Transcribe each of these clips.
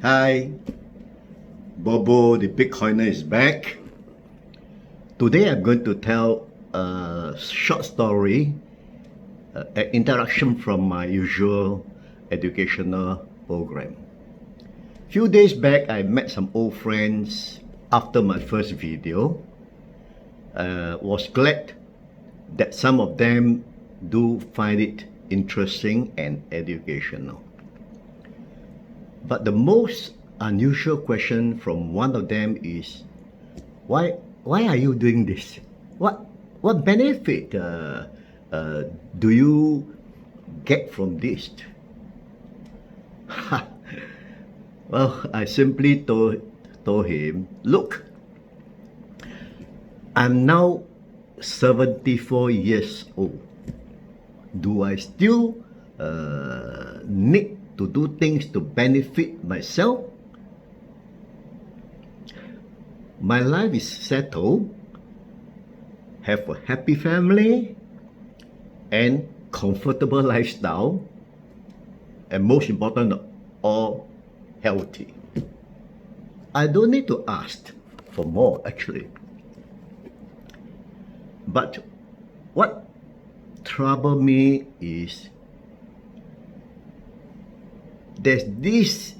Hi, BoBo, the Bitcoiner is back. Today I'm going to tell a short story, an introduction from my usual educational program. Few days back, I met some old friends after my first video. Was glad that some of them do find it interesting and educational. But the most unusual question from one of them is, why are you doing this? What benefit do you get from this? Well, I simply told him, look, I'm now 74 years old. Do I still need to do things to benefit myself? My life is settled, have a happy family, and comfortable lifestyle, and most important of all, healthy. I don't need to ask for more actually. But what troubles me is there's this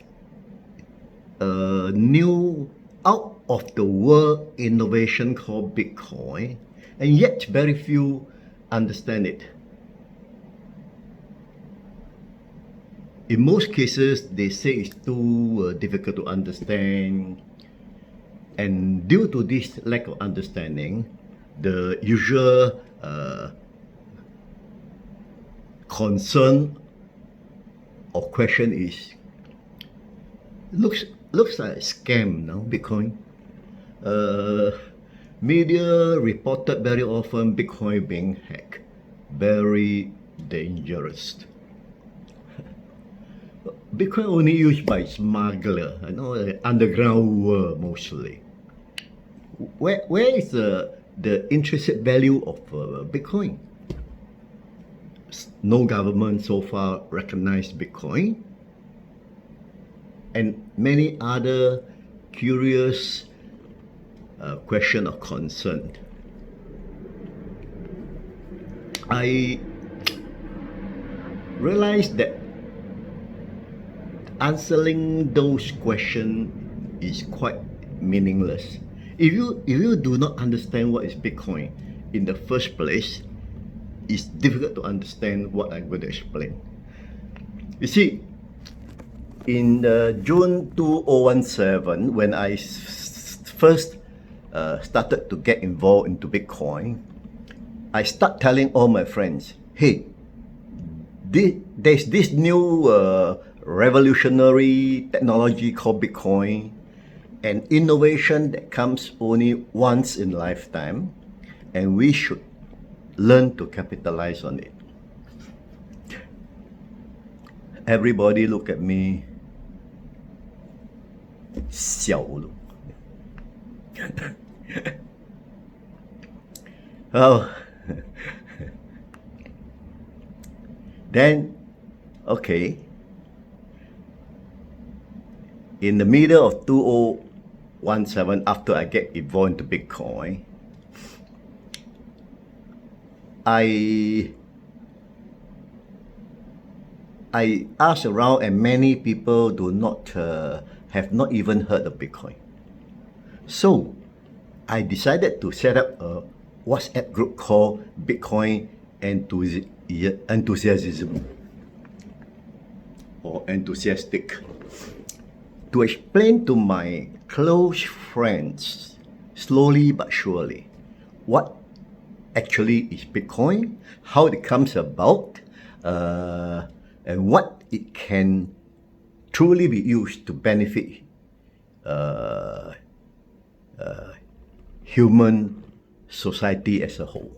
new out of the world innovation called Bitcoin, and yet very few understand it. In most cases, they say it's too difficult to understand, and due to this lack of understanding, the usual concern or question is, looks like a scam, no? Bitcoin. Media reported very often Bitcoin being hacked. Very dangerous. Bitcoin only used by smuggler, underground world mostly. Where is the intrinsic value of Bitcoin? No government so far recognized Bitcoin, and many other curious question of concern. I realized that answering those questions is quite meaningless. If you do not understand what is Bitcoin in the first place, it's difficult to understand what I'm going to explain. You see, in June 2017, when I first started to get involved into Bitcoin, I start telling all my friends, hey, there's this new revolutionary technology called Bitcoin, an innovation that comes only once in lifetime, and we should learn to capitalize on it. Everybody look at me, 笑了. Oh, then, okay. In the middle of 2017, after I get involved into Bitcoin, I asked around, and many people do not have not even heard of Bitcoin. So I decided to set up a WhatsApp group called Bitcoin Enthusiasm or Enthusiastic, to explain to my close friends, slowly but surely, what actually is Bitcoin, how it comes about, and what it can truly be used to benefit human society as a whole.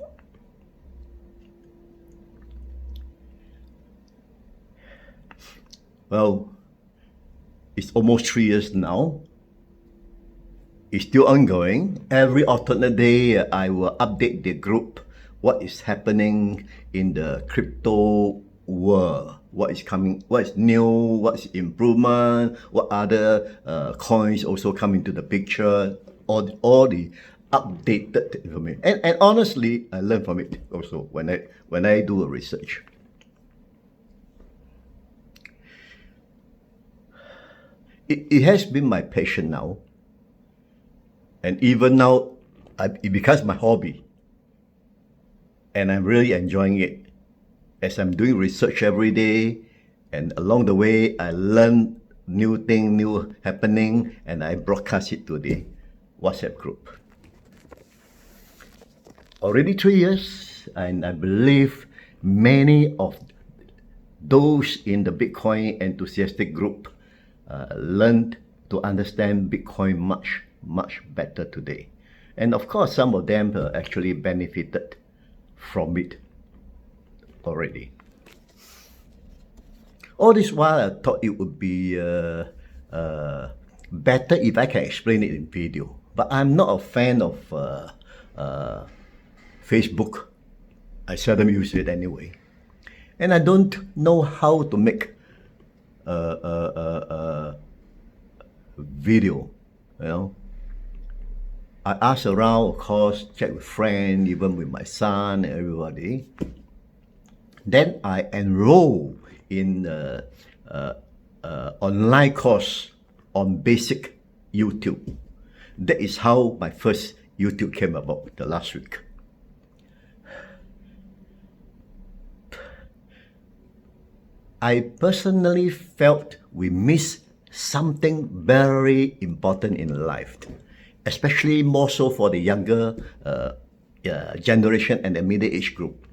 Well, it's almost 3 years now. It's still ongoing. Every alternate day, I will update the group what is happening in the crypto world. What is coming, what is new, what's improvement, what other coins also come into the picture, all the updated information. And honestly, I learn from it also when I do a research. It has been my passion now, and even now, it becomes my hobby, and I'm really enjoying it. As I'm doing research every day, and along the way, I learn new thing, new happening, and I broadcast it to the WhatsApp group. Already 3 years, and I believe many of those in the Bitcoin enthusiastic group learned to understand Bitcoin much better today. And of course, some of them actually benefited from it already. All this while, I thought it would be better if I can explain it in video. But I'm not a fan of Facebook. I seldom use it anyway. And I don't know how to make a video, you know. I asked around, of course, check with friends, even with my son and everybody. Then I enroll in online course on basic YouTube. That is how my first YouTube came about the last week. I personally felt we missed something very important in life, especially more so for the younger generation and the middle age group,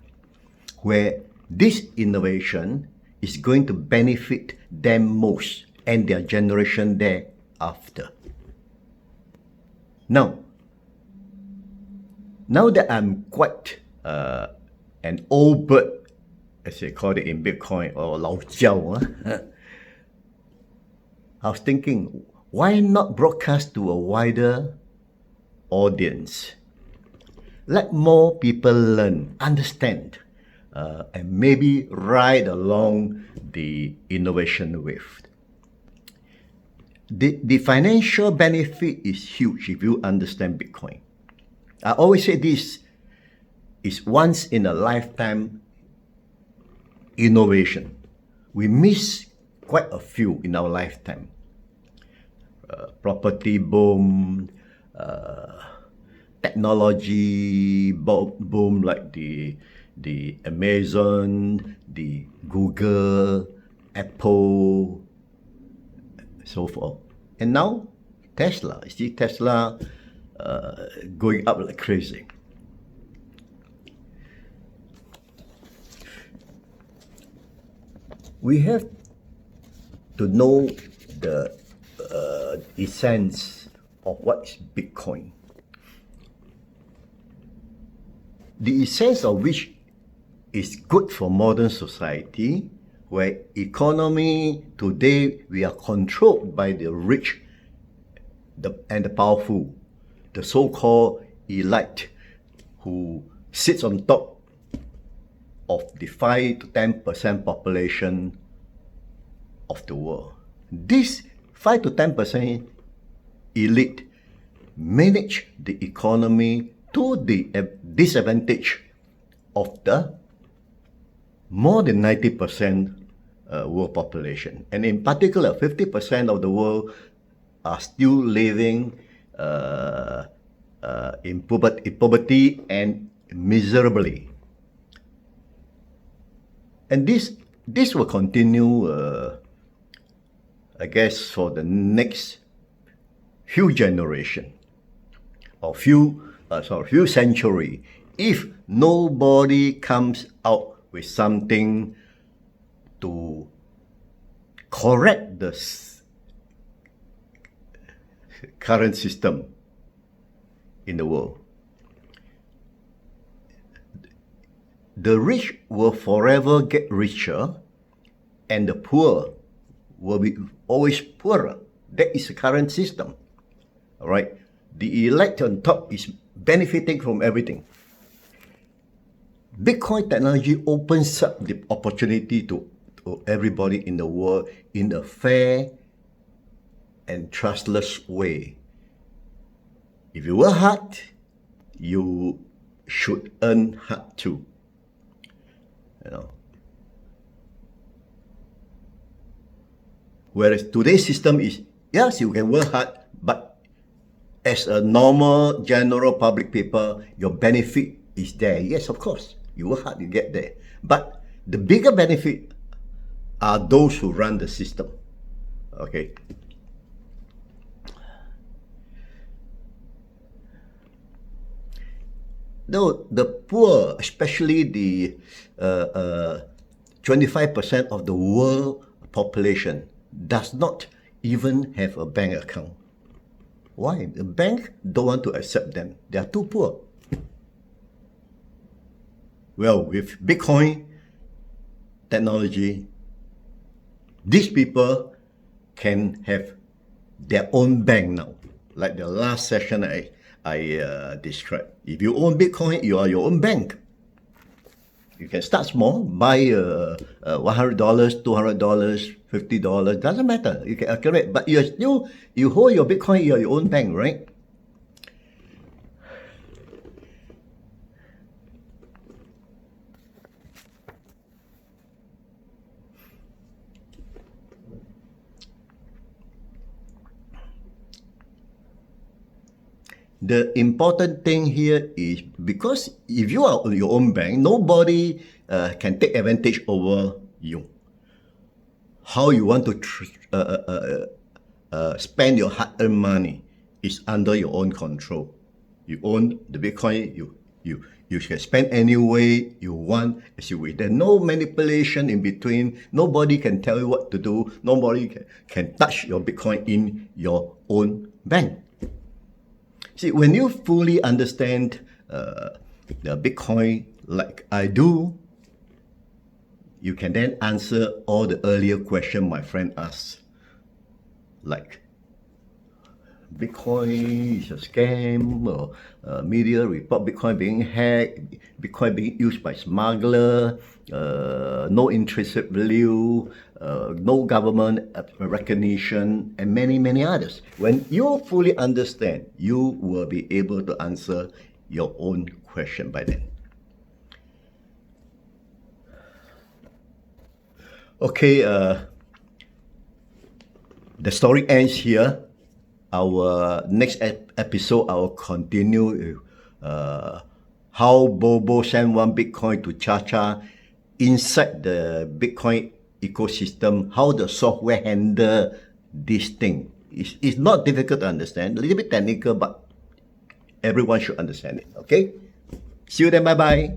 where this innovation is going to benefit them most and their generation thereafter. Now that I'm quite an old bird, as they call it in Bitcoin, or 老焦, I was thinking, why not broadcast to a wider audience? Let more people learn, understand, and maybe ride along the innovation wave. The financial benefit is huge if you understand Bitcoin. I always say this is once in a lifetime innovation. We miss quite a few in our lifetime. Property boom, technology boom like the Amazon, the Google, Apple, so forth. And now Tesla. You see Tesla going up like crazy. We have to know the essence of what is Bitcoin. The essence of which is good for modern society, where economy today we are controlled by the rich and the powerful, the so-called elite, who sits on top of the 5 to 10% population of the world. This 5 to 10% elite manage the economy to the disadvantage of the more than 90% world population. And in particular, 50% of the world are still living in poverty and miserably. And this will continue, I guess, for the next few generations or few centuries, if nobody comes out with something to correct the current system in the world. The rich will forever get richer, and the poor will be always poorer. That is the current system. All right. The elite on top is benefiting from everything. Bitcoin technology opens up the opportunity to everybody in the world in a fair and trustless way. If you work hard, you should earn hard too. You know. Whereas today's system is, yes, you can work hard, but as a normal general public people, your benefit is there. Yes, of course, you work hard, you get there. But the bigger benefit are those who run the system. Okay. Though the poor, especially the 25% of the world population, does not even have a bank account. Why? The bank don't want to accept them. They are too poor. Well, with Bitcoin technology, these people can have their own bank now. Like the last session I described. If you own Bitcoin, you are your own bank. You can start small, buy $100, $200, $50, doesn't matter. You can accumulate, but you hold your Bitcoin, you're your own bank, right? The important thing here is because if you are your own bank, nobody can take advantage over you. How you want to spend your hard-earned money is under your own control. You own the Bitcoin, you can spend any way you want as you wish. There's no manipulation in between. Nobody can tell you what to do. Nobody can touch your Bitcoin in your own bank. See, when you fully understand the Bitcoin like I do, you can then answer all the earlier questions my friend asked. Like, Bitcoin is a scam, or media report Bitcoin being hacked, Bitcoin being used by smuggler, no intrinsic value, no government recognition, and many, many others. When you fully understand, you will be able to answer your own question by then. Okay, the story ends here. Our next episode, I will continue how BoBo sent one Bitcoin to Cha-Cha inside the Bitcoin ecosystem, how the software handle this thing. It's not difficult to understand, a little bit technical, but everyone should understand it, okay? See you then, bye-bye.